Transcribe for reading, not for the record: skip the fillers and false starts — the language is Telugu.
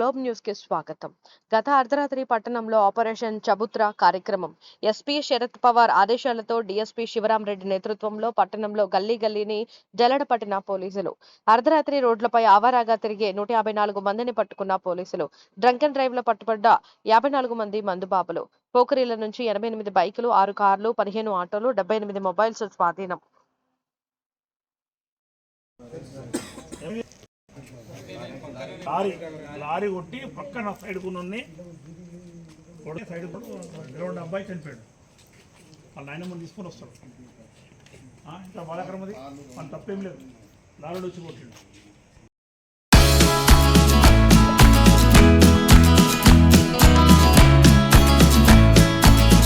గ్లోబ్ న్యూస్ కి స్వాగతం. గత అర్ధరాత్రి పట్టణంలో ఆపరేషన్ చబుత్రా కార్యక్రమం ఎస్పీ శరత్ పవార్ ఆదేశాలతో డీఎస్పీ శివరాం రెడ్డి నేతృత్వంలో పట్టణంలో గల్లీ గల్లీని జల్లెడపట్టిన పోలీసులు. అర్ధరాత్రి రోడ్లపై ఆవారాగా తిరిగే 154 మందిని పట్టుకున్న పోలీసులు. డ్రంక్ అండ్ డ్రైవ్ లో పట్టుబడ్డ 54 మంది మందుబాబులు. పోకరీల నుంచి 88 బైకులు, 6 కార్లు, 15 ఆటోలు, 78 మొబైల్స్ స్వాధీనం. లారీ కొట్టి పక్కన సైడ్ కొన్ని సైడ్ గ్రౌండ్ అబ్బాయి చనిపోయాడు. వాళ్ళ నాయనమ్మని తీసుకొని వస్తాడు. ఇంత బాధాకరం అది. మన తప్పేం లేదు. లారీ వచ్చి కొట్టాడు.